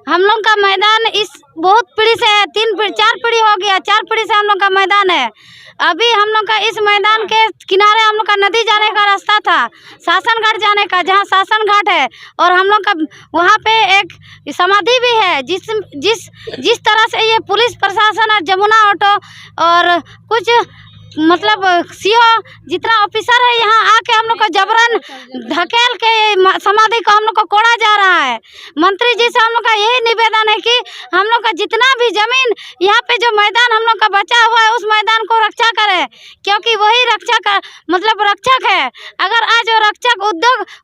हम लोग का मैदान इस बहुत पीढ़ी से है, 4 पीढ़ी हो गया, 4 पीढ़ी से हम लोग का मैदान है। अभी हम लोग का इस मैदान के किनारे हम लोग का नदी जाने का रास्ता था, शासन घाट जाने का, जहाँ शासन घाट है, और हम लोग का वहाँ पे एक समाधि भी है। जिस तरह से ये पुलिस प्रशासन और जमुना ऑटो और कुछ मतलब सीओ जितना ऑफिसर है यहाँ आके हम लोग को जबरन धकेल के समाधि को हम लोग को कोड़ा जा रहा है। मंत्री जी से हम लोग का यही निवेदन है कि हम लोग का जितना भी जमीन यहाँ पे जो मैदान हम लोग का बचा हुआ है उस मैदान को रक्षा करें, क्योंकि वही रक्षा का मतलब रक्षक है। अगर आज वो रक्षक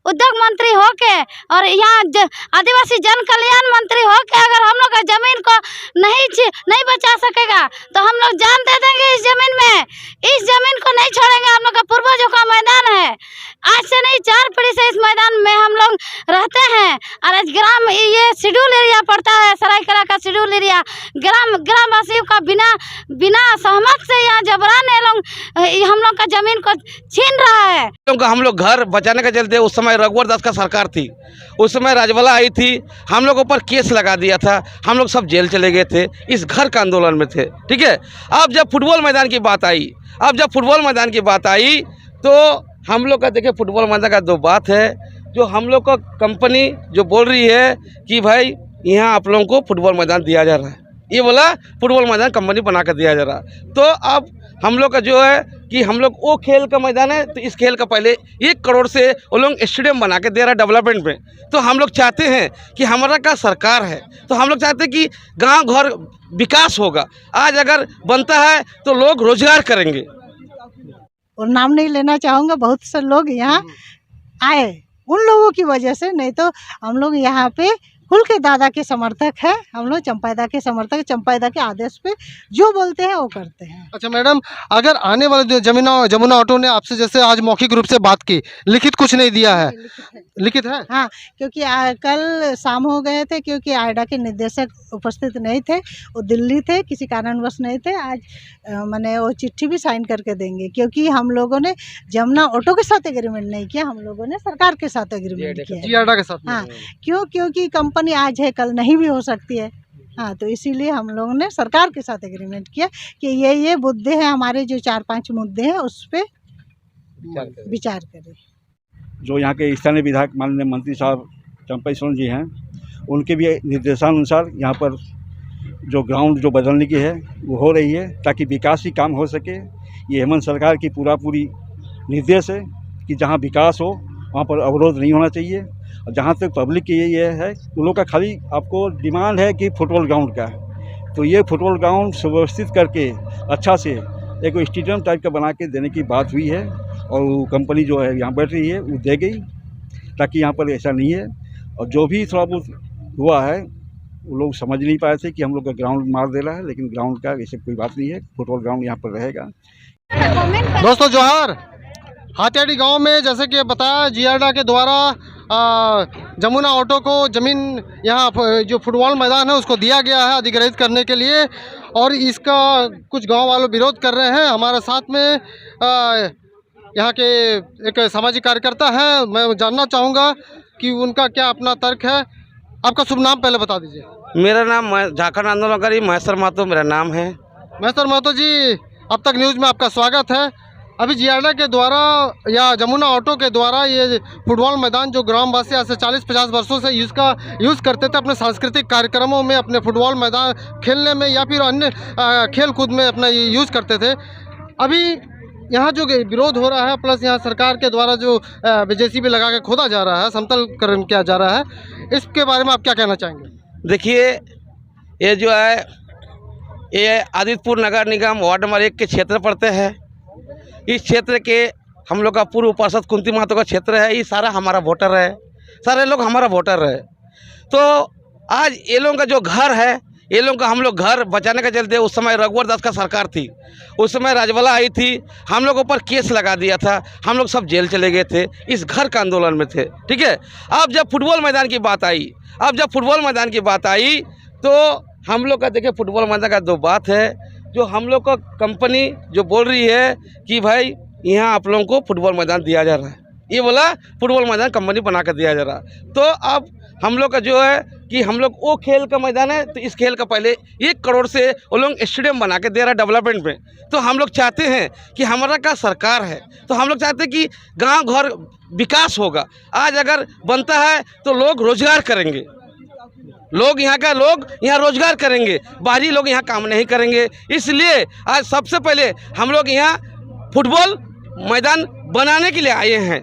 उद्योग मंत्री होके और यहाँ आदिवासी जन कल्याण मंत्री होके अगर हम लोग का जमीन को नहीं बचा सकेगा तो हम लोग जान दे देंगे इस जमीन में। इस जमीन को नहीं छोड़ेंगे। हम लोग का पूर्वजों का मैदान है, आज से नहीं 4 पीढ़ी से इस मैदान में हम लोग रहते हैं। और आज ग्राम ये शेड्यूल एरिया पड़ता है, सरायकला का शेड्यूल एरिया। ग्रामवासियों का बिना सहमत से यहाँ जबरन हम लोग का जमीन को छीन रहा है। हम लोग घर बचाने के चलते उस समय रघुवर दास का सरकार थी, उस समय राजवाला आई थी, हम लोग ऊपर केस लगा दिया था, हम लोग सब जेल चले गए थे, इस घर का आंदोलन में थे। ठीक है, अब जब फुटबॉल मैदान की बात आई तो हम लोग का देखिए फुटबॉल मैदान का 2 बात है। जो हम लोग का कंपनी जो बोल रही है कि भाई यहाँ आप लोगों को फुटबॉल मैदान दिया जा रहा है, ये बोला फुटबॉल मैदान कंपनी बना कर दिया जा रहा है। तो अब हम लोग का जो है कि हम लोग वो खेल का मैदान है, तो इस खेल का पहले 1 करोड़ से वो लोग स्टेडियम बना के दे रहा है डेवलपमेंट में। तो हम लोग चाहते हैं कि हमारा का सरकार है तो हम लोग चाहते हैं कि गांव घर विकास होगा। आज अगर बनता है तो लोग रोजगार करेंगे। और नाम नहीं लेना चाहूँगा, बहुत से लोग यहाँ आए उन लोगों की वजह से, नहीं तो हम लोग यहाँ पे खुल के दादा के समर्थक है। हम लोग चंपाइदा के समर्थक, चंपाइदा के आदेश पे जो बोलते हैं वो करते हैं। अच्छा मैडम, अगर आने वाले जमुना ऑटो ने आपसे जैसे आज मौखिक रूप से बात की, लिखित कुछ नहीं दिया है? लिखित है हाँ, क्योंकि कल शाम हो गए थे, क्योंकि आयडा के निदेशक उपस्थित नहीं थे, वो दिल्ली थे, किसी कारणवश नहीं थे। आज मैंने वो चिट्ठी भी साइन करके देंगे, क्योंकि हम लोगों ने जमुना ऑटो के साथ एग्रीमेंट नहीं किया, हम लोगों ने सरकार के साथ एग्रीमेंट किया, आयडा के साथ। हाँ, क्योंकि कंपनी आज है कल नहीं भी हो सकती है। हाँ, तो इसीलिए हम लोगों ने सरकार के साथ एग्रीमेंट किया कि ये मुद्दे हैं हमारे, जो 4-5 मुद्दे हैं उस पर विचार करें। जो यहाँ के स्थानीय विधायक माननीय मंत्री साहब चंपई सोरेन जी हैं, उनके भी निर्देशानुसार यहाँ पर जो ग्राउंड जो बदलने की है वो हो रही है, ताकि विकास ही काम हो सके। ये हेमंत सरकार की पूरी निर्देश है कि जहाँ विकास हो वहाँ पर अवरोध नहीं होना चाहिए। और जहाँ तक पब्लिक की ये है, उन लोग का खाली आपको डिमांड है कि फुटबॉल ग्राउंड का, तो ये फुटबॉल ग्राउंड सुव्यवस्थित करके अच्छा से एक स्टेडियम टाइप का बना के देने की बात हुई है। और वो कंपनी जो है यहाँ बैठ रही है वो दे गई, ताकि यहाँ पर ऐसा नहीं है। और जो भी थोड़ा बहुत हुआ है वो लोग समझ नहीं पाए थे कि हम लोग का ग्राउंड मार दे रहा है, लेकिन ग्राउंड का ऐसे कोई बात नहीं है, फुटबॉल ग्राउंड यहाँ पर रहेगा। दोस्तों जोहार, हाथियाड़ी गांव में जैसे कि बताया जीआरडा के द्वारा जमुना ऑटो को ज़मीन यहाँ जो फुटबॉल मैदान है उसको दिया गया है अधिग्रहित करने के लिए, और इसका कुछ गांव वालों विरोध कर रहे हैं। हमारे साथ में यहाँ के एक सामाजिक कार्यकर्ता हैं, मैं जानना चाहूँगा कि उनका क्या अपना तर्क है। आपका शुभ नाम पहले बता दीजिए। मेरा नाम झारखंड आंदोलनकारी महेश्वर महतो मेरा नाम है। महेश्वर महतो जी, अब तक न्यूज़ में आपका स्वागत है। अभी जीआरडा के द्वारा या जमुना ऑटो के द्वारा ये फुटबॉल मैदान जो ग्रामवासी आज से 40-50 वर्षों से यूज़ करते थे अपने सांस्कृतिक कार्यक्रमों में, अपने फुटबॉल मैदान खेलने में या फिर अन्य खेल कूद में अपना यूज़ करते थे, अभी यहाँ जो विरोध हो रहा है, प्लस यहाँ सरकार के द्वारा जो जेसीबी लगा के खोदा जा रहा है, समतलकरण किया जा रहा है, इसके बारे में आप क्या कहना चाहेंगे? देखिए, ये जो है ये आदित्यपुर नगर निगम वार्ड नंबर 1 के क्षेत्र पड़ते हैं। इस क्षेत्र के हम लोग का पूर्व पार्षद कुंती महतो का क्षेत्र है, ये सारा हमारा वोटर है, सारे लोग हमारा वोटर है। तो आज ये लोगों का जो घर है, ये लोग का हम लोग घर बचाने के चलते उस समय रघुवर दास का सरकार थी, उस समय राजवाला आई थी, हम लोग ऊपर केस लगा दिया था, हम लोग सब जेल चले गए थे, इस घर का आंदोलन में थे। ठीक है, अब जब फुटबॉल मैदान की बात आई तो हम लोग का देखिए फुटबॉल मैदान का 2 बात है। जो हम लोग का कंपनी जो बोल रही है कि भाई यहाँ आप लोगों को फुटबॉल मैदान दिया जा रहा है, ये बोला फुटबॉल मैदान कंपनी बना कर दिया जा रहा है। तो अब हम लोग का जो है कि हम लोग वो खेल का मैदान है, तो इस खेल का पहले 1 करोड़ से वो लोग स्टेडियम बना के दे रहा है डेवलपमेंट में। तो हम लोग चाहते हैं कि हमारा का सरकार है, तो हम लोग चाहते हैं कि गांव घर विकास होगा। आज अगर बनता है तो लोग रोजगार करेंगे, लोग यहाँ रोजगार करेंगे, बाहरी लोग यहाँ काम नहीं करेंगे। इसलिए आज सबसे पहले हम लोग यहाँ फुटबॉल मैदान बनाने के लिए आए हैं।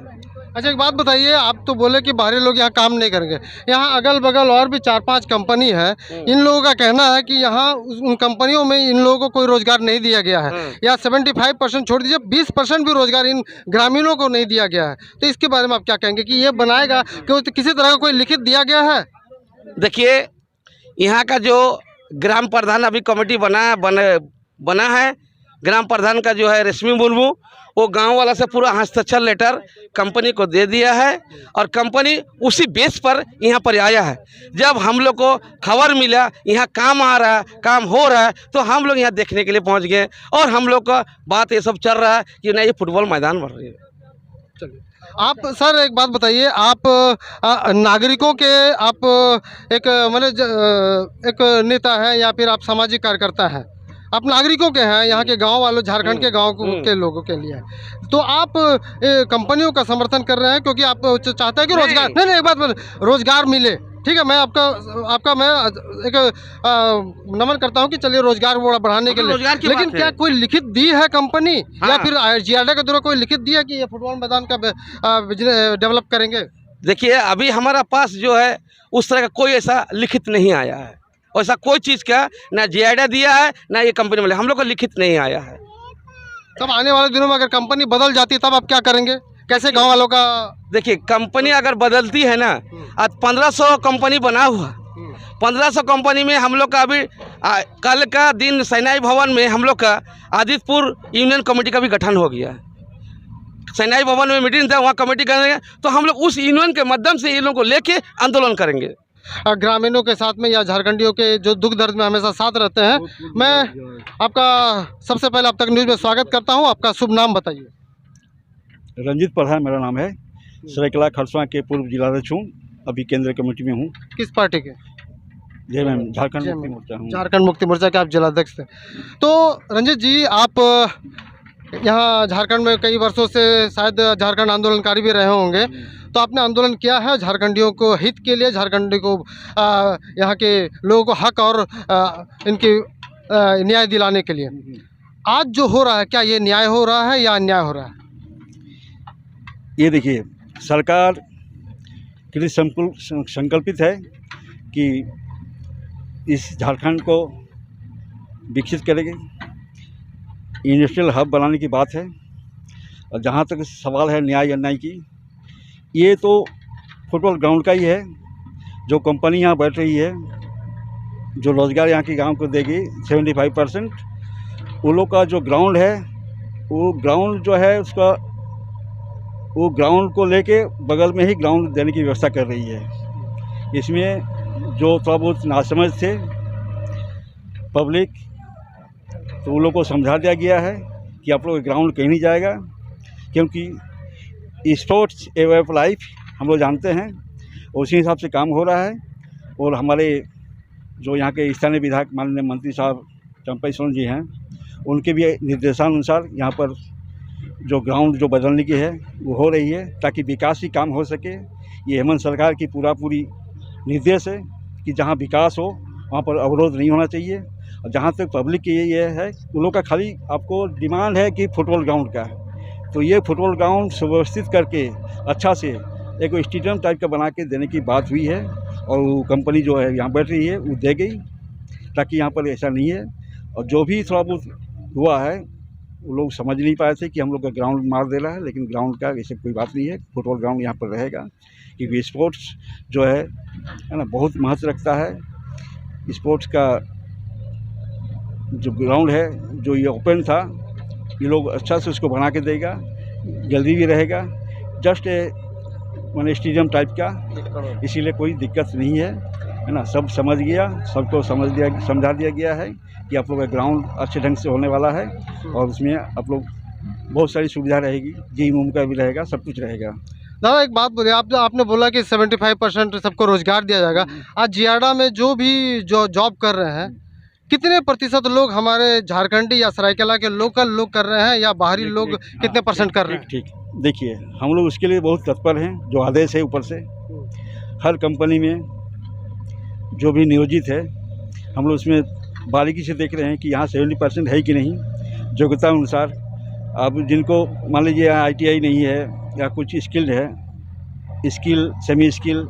अच्छा, एक बात बताइए, आप तो बोले कि बाहरी लोग यहाँ काम नहीं करेंगे, यहाँ अगल बगल और भी 4-5 कंपनी है, इन लोगों का कहना है कि यहाँ उन कंपनियों में इन लोगों को कोई रोजगार नहीं दिया गया है, या 75% छोड़ दीजिए 20% भी रोजगार इन ग्रामीणों को नहीं दिया गया है। तो इसके बारे में आप क्या कहेंगे कि ये बनाएगा कि किसी तरह का कोई लिखित दिया गया है? देखिए, यहाँ का जो ग्राम प्रधान अभी कमेटी बना है, ग्राम प्रधान का जो है रश्मि मुर्मू, वो गांव वाला से पूरा हस्ताक्षर लेटर कंपनी को दे दिया है और कंपनी उसी बेस पर यहाँ पर आया है। जब हम लोग को खबर मिला यहाँ काम आ रहा है, काम हो रहा है, तो हम लोग यहाँ देखने के लिए पहुँच गए और हम लोग का बात ये सब चल रहा है कि नहीं, ये फुटबॉल मैदान बन रही है। चलिए, आप सर एक बात बताइए, आप नागरिकों के आप एक मतलब एक नेता है या फिर आप सामाजिक कार्यकर्ता हैं, आप नागरिकों के हैं, यहाँ के गांव वालों, झारखंड के गांव के लोगों के लिए, तो आप कंपनियों का समर्थन कर रहे हैं क्योंकि आप चाहते हैं कि रोजगार नहीं एक बात रोजगार मिले। ठीक है, मैं आपका मैं एक नमन करता हूँ कि चलिए रोजगार बढ़ाने के लिए, लेकिन क्या कोई लिखित दी है कंपनी या फिर जियाडा के द्वारा कोई लिखित दी है कि ये फुटबॉल मैदान का बिजनेस डेवलप करेंगे? देखिए, अभी हमारा पास जो है उस तरह का कोई ऐसा लिखित नहीं आया है, ऐसा कोई चीज़ का ना जियाडा दिया है ना ये कंपनी वाले, हम लोग को लिखित नहीं आया है। तब आने वाले दिनों में अगर कंपनी बदल जाती है तब आप क्या करेंगे? कैसे गांव वालों का? देखिए, कंपनी अगर बदलती है ना, आज 1500 कंपनी बना हुआ, 1500 कंपनी में हम लोग का अभी कल का दिन सेनाई भवन में हम लोग का आदित्यपुर यूनियन कमेटी का भी गठन हो गया है। सेनाई भवन में मीटिंग था, वहाँ कमेटी करेंगे, तो हम लोग उस यूनियन के माध्यम से इन लोगों को लेके आंदोलन करेंगे। ग्रामीणों के साथ में या झारखंडियों के जो दुख दर्द में हमेशा साथ रहते हैं, मैं आपका सबसे पहले अब तक न्यूज़ में स्वागत करता हूं। आपका शुभ नाम बताइए। रंजीत प्रधान मेरा नाम है, सरायकला खरसवां के पूर्व जिलाध्यक्ष हूँ, अभी केंद्रीय कमेटी में हूँ। किस पार्टी के? जी मैम, झारखंड मुक्ति मोर्चा हूँ। झारखंड मुक्ति मोर्चा के आप जिलाध्यक्ष थे। तो रंजीत जी, आप यहाँ झारखंड में कई वर्षों से शायद झारखंड आंदोलनकारी भी रहे होंगे, तो आपने आंदोलन किया है झारखंडियों को हित के लिए, झारखंडी को यहाँ के लोगों को हक और इनकी न्याय दिलाने के लिए। आज जो हो रहा है, क्या ये न्याय हो रहा है या अन्याय हो रहा है? ये देखिए, सरकार के लिए संकल्पित है कि इस झारखंड को विकसित करेगी, इंडस्ट्रियल हब बनाने की बात है। और जहाँ तक सवाल है न्याय अन्याय की, ये तो फुटबॉल ग्राउंड का ही है। जो कंपनी यहाँ बैठ रही है, जो रोज़गार यहाँ के गांव को देगी 75%, वो लोग का जो ग्राउंड है, वो ग्राउंड जो है उसका, वो ग्राउंड को लेके बगल में ही ग्राउंड देने की व्यवस्था कर रही है। इसमें जो थोड़ा बहुत नासमझ थे पब्लिक, तो उन लोग को समझा दिया गया है कि आप लोग ग्राउंड कहीं नहीं जाएगा, क्योंकि sports A way of life हम लोग जानते हैं, उसी हिसाब से काम हो रहा है। और हमारे जो यहाँ के स्थानीय विधायक माननीय मंत्री साहब चंपई सोरेन जी हैं, उनके भी निर्देशानुसार यहाँ पर जो ग्राउंड जो बदलने की है वो हो रही है, ताकि विकास ही काम हो सके। ये हेमंत सरकार की पूरी निर्देश है कि जहाँ विकास हो वहाँ पर अवरोध नहीं होना चाहिए। और जहाँ तक पब्लिक की ये है, उन लोग का खाली आपको डिमांड है कि फुटबॉल ग्राउंड का, तो ये फुटबॉल ग्राउंड सुव्यवस्थित करके अच्छा से एक स्टेडियम टाइप का बना के देने की बात हुई है। और वो कंपनी जो है यहाँ बैठ रही है वो दे गई, ताकि यहाँ पर ऐसा नहीं है। और जो भी थोड़ा बहुत हुआ है, वो लोग समझ नहीं पाए थे कि हम लोग का ग्राउंड मार दे रहा है, लेकिन ग्राउंड का ऐसे कोई बात नहीं है। फुटबॉल ग्राउंड यहाँ पर रहेगा, क्योंकि स्पोर्ट्स जो है ना, बहुत महत्व रखता है। स्पोर्ट्स का जो ग्राउंड है, जो ये ओपन था, ये लोग अच्छा से उसको बना के देगा, जल्दी भी रहेगा। जस्ट मैंने स्टेडियम टाइप का, इसीलिए कोई दिक्कत नहीं है ना। सब समझ गया, सबको समझा दिया गया है कि आप लोग का ग्राउंड अच्छे ढंग से होने वाला है, और उसमें आप लोग बहुत सारी सुविधा रहेगी, जिम का भी रहेगा, सब कुछ रहेगा। दादा एक बात बोलिए, आपने बोला कि 75% सबको रोजगार दिया जाएगा। आज जियाड़ा में जो भी जो जॉब कर रहे हैं, कितने प्रतिशत लोग हमारे झारखंडी या सरायकेला के लोकल लोग कर रहे हैं, या बाहरी लोग कितने परसेंट कर रहे हैं? ठीक देखिए, हम लोग उसके लिए बहुत तत्पर हैं। जो आदेश है ऊपर से, हर कंपनी में जो भी नियोजित है, हम लोग उसमें बारीकी से देख रहे हैं कि यहाँ 70% है कि नहीं, योग्यता अनुसार। अब जिनको मान लीजिए ITI नहीं है या कुछ स्किल्ड है, स्किल, सेमी स्किल,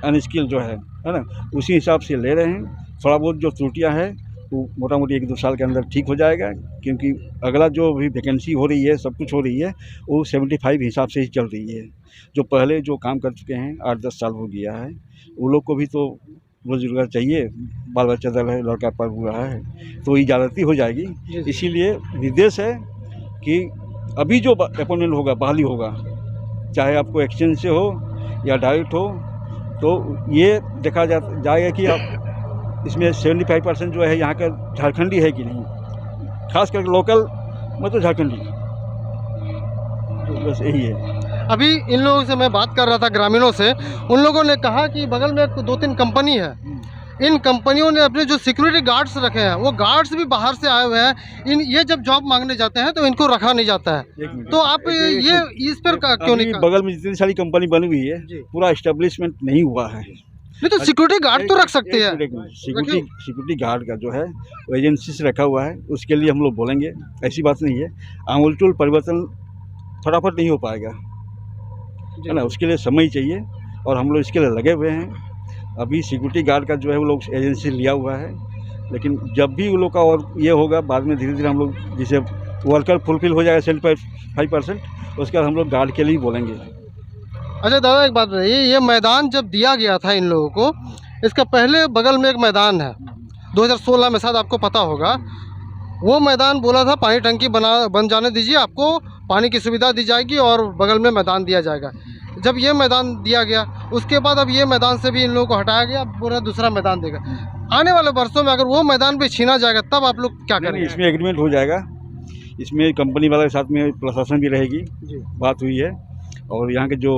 अनस्किल जो है ना, उसी हिसाब से ले रहे हैं। थोड़ा बहुत जो त्रुटियां हैं वो मोटा मोटी 1-2 साल के अंदर ठीक हो जाएगा, क्योंकि अगला जो भी वैकेंसी हो रही है, सब कुछ हो रही है, वो 75 हिसाब से ही चल रही है। जो पहले जो काम कर चुके हैं 8-10 साल हो गया है, वो लोग को भी तो रोजगार चाहिए, बाल बच्चा दल है, लड़का पढ़ रहा है, तो इजाजती हो जाएगी। इसीलिए निर्देश है कि अभी जो अपॉइंटमेंट होगा, बहाली होगा, चाहे आपको एक्सचेंज से हो या डायरेक्ट हो, तो ये देखा जाएगा कि आप इसमें 75% जो है यहाँ का झारखंडी है कि नहीं, खास करके लोकल मतलब झारखंडी, तो बस यही है। अभी इन लोगों से मैं बात कर रहा था, ग्रामीणों से, उन लोगों ने कहा कि बगल में 2-3 कंपनी है, इन कंपनियों ने अपने जो सिक्योरिटी गार्ड्स रखे हैं, वो गार्ड्स भी बाहर से आए हुए हैं। ये जब जॉब मांगने जाते हैं तो इनको रखा नहीं जाता है। तो आप ये इस पर क्यों नहीं? बगल में जितनी सारी कंपनी बनी हुई है, पूरा एस्टेब्लिशमेंट नहीं हुआ है। नहीं तो सिक्योरिटी गार्ड तो रख सकते हैं। सिक्योरिटी गार्ड का जो है वो एजेंसी से रखा हुआ है, उसके लिए हम लोग बोलेंगे, ऐसी बात नहीं है। आमूल परिवर्तन फटाफट नहीं हो पाएगा, है ना, उसके लिए समय ही चाहिए, और हम लोग इसके लिए लगे हुए हैं। अभी सिक्योरिटी गार्ड का जो है वो लोग एजेंसी लिया हुआ है, लेकिन जब भी वो लोग का और ये होगा, बाद में धीरे धीरे हम लोग जैसे वर्कर फुलफिल हो जाएगा 75%, उसके बाद हम लोग गार्ड के लिए बोलेंगे। अच्छा दादा एक बात बताइए, ये मैदान जब दिया गया था इन लोगों को, इसका पहले बगल में एक मैदान है, 2016 में शायद आपको पता होगा, वो मैदान बोला था पानी टंकी बन जाने दीजिए, आपको पानी की सुविधा दी जाएगी और बगल में मैदान दिया जाएगा। जब ये मैदान दिया गया, उसके बाद अब ये मैदान से भी इन लोगों को हटाया गया, अब पूरा दूसरा मैदान देगा। आने वाले वर्षों में अगर वो मैदान भी छीना जाएगा, तब आप लोग क्या करेंगे? इसमें एग्रीमेंट हो जाएगा, इसमें कंपनी वाले के साथ में प्रशासन भी रहेगी, बात हुई है, और यहाँ के जो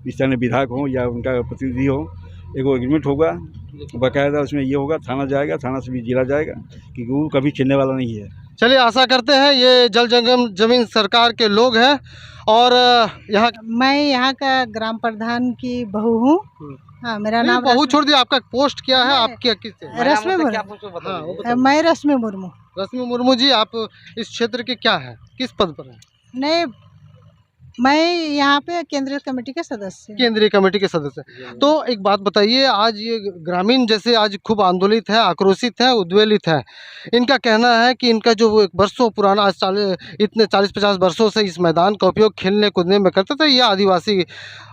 स्थानीय विधायक हों या उनका प्रतिनिधि हो, एक एग्रीमेंट होगा बाकायदा, उसमें ये होगा, थाना जाएगा, थाना से भी जिला जाएगा, क्योंकि वो कभी छीनने वाला नहीं है। चलिए आशा करते हैं ये जल जंगम जमीन सरकार के लोग हैं। और मैं यहाँ का ग्राम प्रधान की बहू हूँ। हाँ, मेरा नाम बहू छोड़ दिया, आपका पोस्ट क्या है? आपकी रश्मि मुर्मू। मैं रश्मि मुर्मू। रश्मि मुर्मू जी, आप इस क्षेत्र के क्या है, किस पद पर हैं? नहीं, मैं यहाँ पे केंद्रीय कमेटी के सदस्य। केंद्रीय कमेटी के सदस्य। तो एक बात बताइए, आज ये ग्रामीण जैसे आज खूब आंदोलित है, आक्रोशित है, उद्वेलित है। इनका कहना है कि इनका जो वर्षों पुराना, आज इतने 40-50 वर्षों से इस मैदान का उपयोग खेलने कूदने में करते थे ये आदिवासी,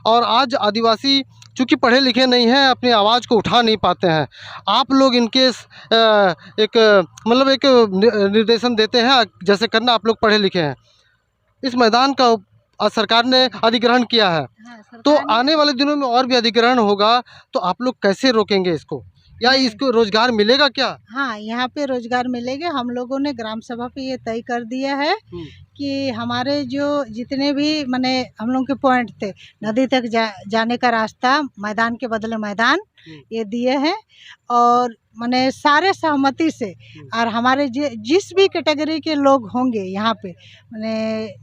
और आज आदिवासी चूँकि पढ़े लिखे नहीं हैं, अपनी आवाज़ को उठा नहीं पाते हैं। आप लोग इनके एक मतलब एक निर्देशन देते हैं, जैसे करना, आप लोग पढ़े लिखे हैं, इस मैदान का सरकार ने अधिग्रहण किया है। हाँ, तो आने वाले दिनों में और भी अधिग्रहण होगा, तो आप लोग कैसे रोकेंगे इसको, या इसको रोजगार मिलेगा क्या? हाँ, यहाँ पे रोजगार मिलेगा। हम लोगों ने ग्राम सभा पे ये तय कर दिया है कि हमारे जो जितने भी माने हम लोग के पॉइंट थे, नदी तक जाने का रास्ता, मैदान के बदले मैदान ये दिए हैं, और माने सारे सहमति से, और हमारे जिस भी कैटेगरी के लोग होंगे यहाँ पे, माने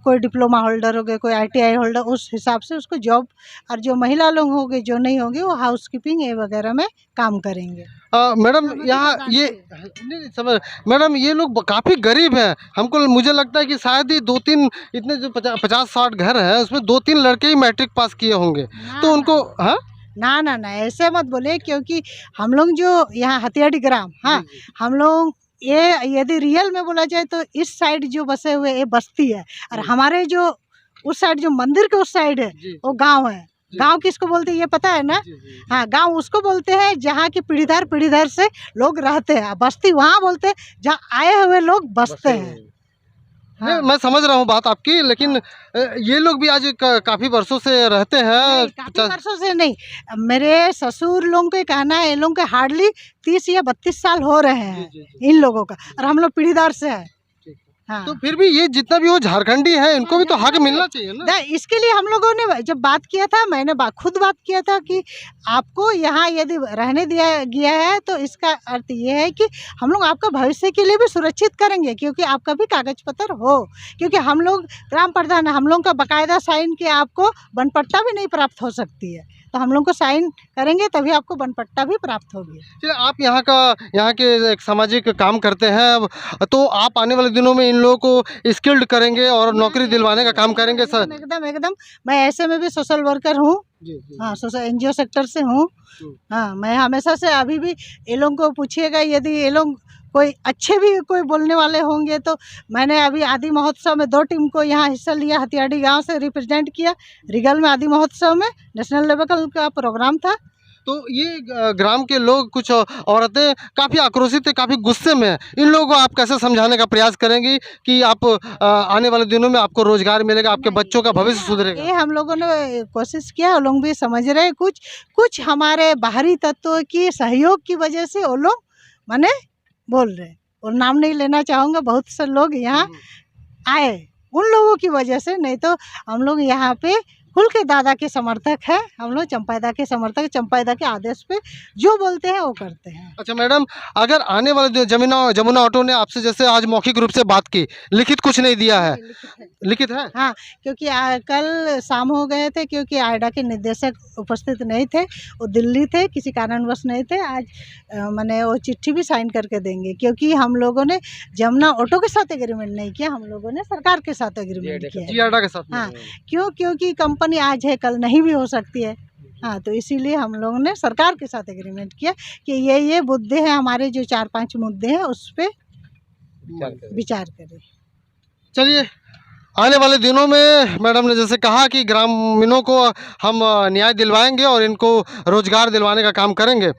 कोई डिप्लोमा होल्डर हो गए, कोई ITI होल्डर, उस हिसाब से उसको जॉब, और जो महिला लोग होंगे, जो नहीं होंगे, वो हाउसकीपिंग ये वगैरह में काम करेंगे। मैडम यहाँ ये नहीं समझ, मैडम ये लोग काफ़ी गरीब हैं, मुझे लगता है कि शायद ही 2-3 इतने जो 50-60 घर हैं, उसमें 2-3 लड़के ही मैट्रिक पास किए होंगे, तो उनको हाँ ना ऐसे मत बोले, क्योंकि हम लोग जो यहाँ हथियाड़ी ग्राम, हाँ, हम लोग ये यदि रियल में बोला जाए तो इस साइड जो बसे हुए ये बस्ती है, और हमारे जो उस साइड जो मंदिर के उस साइड है वो गांव है। गांव किसको बोलते हैं ये पता है ना? हाँ, गांव उसको बोलते हैं जहाँ की पीढ़ीदर से लोग रहते हैं। बस्ती वहाँ बोलते हैं जहाँ आए हुए लोग बसते हैं। हाँ। मैं समझ रहा हूँ बात आपकी, लेकिन ये लोग भी आज काफ़ी वर्षों से रहते हैं। काफ़ी वर्षों से नहीं, मेरे ससुर लोगों के कहना है, इन लोगों के हार्डली 30 या 32 साल हो रहे हैं इन लोगों का, और हम लोग पीढ़ीदार से है। हाँ। तो फिर भी ये जितना भी हो झारखंडी है, इनको भी तो हक मिलना चाहिए ना। इसके लिए हम लोगों ने जब बात किया था, मैंने खुद बात किया था कि आपको यहाँ यदि रहने दिया गया है तो इसका अर्थ ये है कि हम लोग आपका भविष्य के लिए भी सुरक्षित करेंगे, क्योंकि आपका भी कागज पत्र हो। क्योंकि हम लोग ग्राम प्रधान, हम लोग का बाकायदा साइन के आपको बनपट्टा भी नहीं प्राप्त हो सकती है, तो हम लोग को साइन करेंगे तभी आपको बनपट्टा भी प्राप्त होगी। चलिए, आप यहाँ के एक सामाजिक काम करते हैं, अब तो आप आने वाले दिनों में इन लोगों को स्किल्ड करेंगे और नौकरी दिलवाने का काम करेंगे सर? एकदम मैं ऐसे में भी सोशल वर्कर हूँ। हाँ, सोशल NGO सेक्टर से हूँ। हाँ, मैं हमेशा से, अभी भी ये लोगों को पूछिएगा, यदि ये लोग कोई अच्छे भी कोई बोलने वाले होंगे तो मैंने अभी आदि महोत्सव में 2 टीम को यहाँ हिस्सा लिया, हथियाड़ी गांव से रिप्रेजेंट किया, रिगल में आदि महोत्सव में नेशनल लेवल का प्रोग्राम था। तो ये ग्राम के लोग, कुछ औरतें काफ़ी आक्रोशित है, काफ़ी गुस्से में है। इन लोगों को आप कैसे समझाने का प्रयास करेंगी कि आप आने वाले दिनों में आपको रोजगार मिलेगा, आपके बच्चों का भविष्य सुधरेगा? ये हम लोगों ने कोशिश किया, वो लोग भी समझ रहे हैं। कुछ हमारे बाहरी तत्वों की सहयोग की वजह से वो लोग माने बोल रहे हैं, और नाम नहीं लेना चाहूँगा, बहुत से लोग यहाँ आए उन लोगों की वजह से, नहीं तो हम लोग यहाँ पे खुल के दादा के समर्थक है, हम लोग चंपाइदा के समर्थक, चंपाइदा के आदेश पे जो बोलते हैं वो करते हैं। अच्छा मैडम, अगर आने वाले जमुना ऑटो ने आपसे जैसे आज मौखिक रूप से बात की, लिखित कुछ नहीं दिया है? लिखित है? हाँ, क्योंकि कल शाम हो गए थे, क्योंकि आयडा के निदेशक उपस्थित नहीं थे, वो दिल्ली थे, किसी कारणवश नहीं थे। आज मैंने वो चिट्ठी भी साइन करके देंगे, क्योंकि हम लोगों ने जमुना ऑटो के साथ एग्रीमेंट नहीं किया, हम लोगों ने सरकार के साथ एग्रीमेंट किया। जियाडा के साथ? हाँ, क्योंकि कंपनी आज है, कल नहीं भी हो सकती है। हाँ, तो इसीलिए हम लोगों ने सरकार के साथ एग्रीमेंट किया कि ये मुद्दे हैं हमारे, जो 4-5 मुद्दे हैं उस पर विचार करें। चलिए, आने वाले दिनों में मैडम ने जैसे कहा कि ग्रामीणों को हम न्याय दिलवाएंगे और इनको रोजगार दिलवाने का काम करेंगे।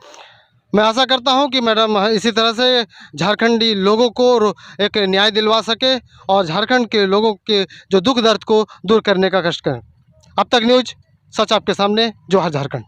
मैं आशा करता हूं कि मैडम इसी तरह से झारखंडी लोगों को एक न्याय दिलवा सके और झारखंड के लोगों के जो दुख दर्द को दूर करने का कष्ट करें। अब तक न्यूज़, सच आपके सामने, जोहार झारखंड।